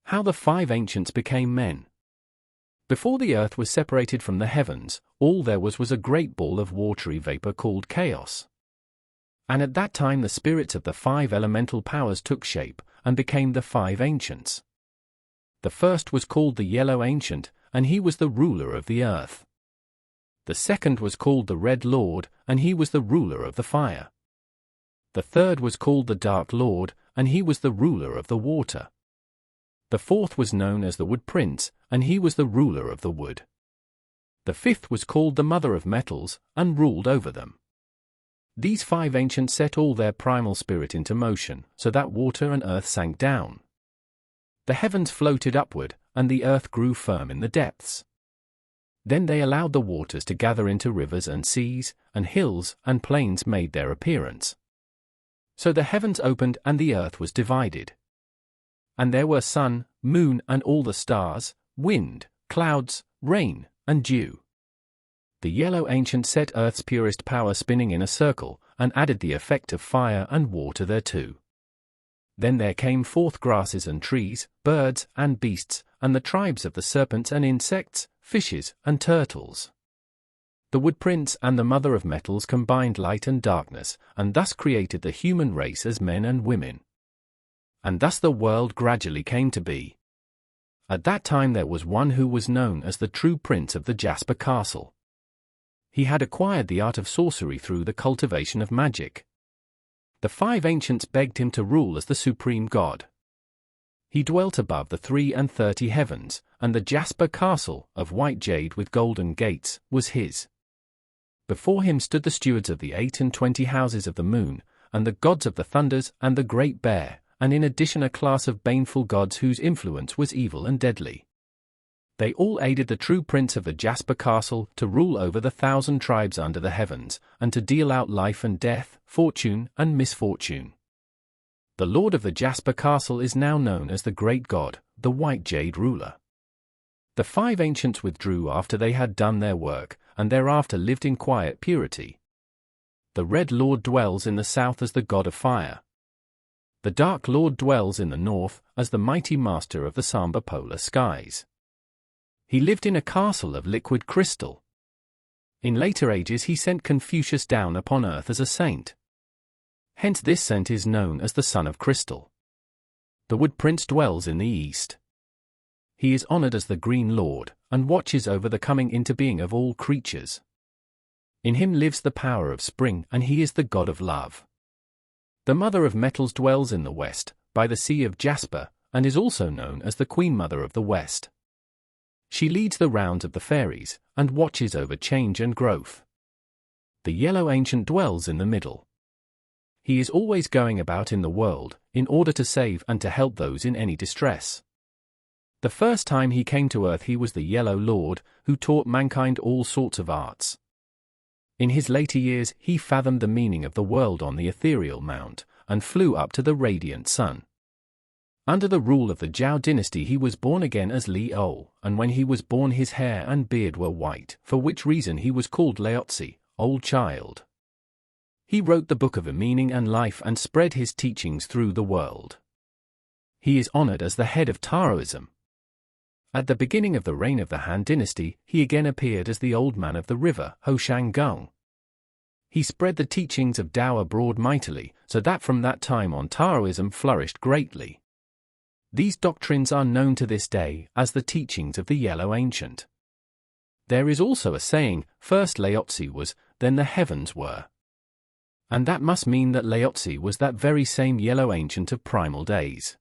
How the five ancients became men. Before the earth was separated from the heavens, all there was a great ball of watery vapor called chaos. And at that time the spirits of the five elemental powers took shape, and became the five ancients. The first was called the Yellow Ancient, and he was the ruler of the earth. The second was called the Red Lord, and he was the ruler of the fire. The third was called the Dark Lord, and he was the ruler of the water. The fourth was known as the Wood Prince, and he was the ruler of the wood. The fifth was called the Mother of Metals, and ruled over them. These five ancients set all their primal spirit into motion, so that water and earth sank down. The heavens floated upward, and the earth grew firm in the depths. Then they allowed the waters to gather into rivers, and seas, and hills, and plains made their appearance. So the heavens opened, and the earth was divided. And there were sun, moon, and all the stars, wind, clouds, rain, and dew. The Yellow Ancient set earth's purest power spinning in a circle, and added the effect of fire and water thereto. Then there came forth grasses and trees, birds and beasts, and the tribes of the serpents and insects, fishes and turtles. The Wood Prince and the Mother of Metals combined light and darkness, and thus created the human race as men and women. And thus the world gradually came to be. At that time there was one who was known as the true prince of the Jasper Castle. He had acquired the art of sorcery through the cultivation of magic. The five ancients begged him to rule as the supreme god. He dwelt above the 33 heavens, and the Jasper Castle, of white jade with golden gates, was his. Before him stood the stewards of the 28 houses of the moon, and the gods of the thunders and the great bear, and in addition a class of baneful gods whose influence was evil and deadly. They all aided the true prince of the Jasper Castle to rule over the 1,000 tribes under the heavens, and to deal out life and death, fortune and misfortune. The lord of the Jasper Castle is now known as the great god, the white jade ruler. The five ancients withdrew after they had done their work, and thereafter lived in quiet purity. The Red Lord dwells in the south as the god of fire. The Dark Lord dwells in the north as the mighty master of the somber polar skies. He lived in a castle of liquid crystal. In later ages he sent Confucius down upon earth as a saint. Hence this saint is known as the Son of Crystal. The Wood Prince dwells in the east. He is honored as the Green Lord, and watches over the coming into being of all creatures. In him lives the power of spring, and he is the god of love. The Mother of Metals dwells in the west, by the Sea of Jasper, and is also known as the Queen Mother of the West. She leads the rounds of the fairies, and watches over change and growth. The Yellow Ancient dwells in the middle. He is always going about in the world, in order to save and to help those in any distress. The first time he came to earth he was the Yellow Lord, who taught mankind all sorts of arts. In his later years he fathomed the meaning of the world on the ethereal mount, and flew up to the radiant sun. Under the rule of the Zhao dynasty he was born again as Li-O, and when he was born his hair and beard were white, for which reason he was called Laotzi, old child. He wrote the Book of Meaning and Life and spread his teachings through the world. He is honored as the head of Taoism. At the beginning of the reign of the Han dynasty, he again appeared as the old man of the river, Ho Shang Gong. He spread the teachings of Tao abroad mightily, so that from that time on Taoism flourished greatly. These doctrines are known to this day as the teachings of the Yellow Ancient. There is also a saying, first Laotzi was, then the heavens were. And that must mean that Laotzi was that very same Yellow Ancient of primal days.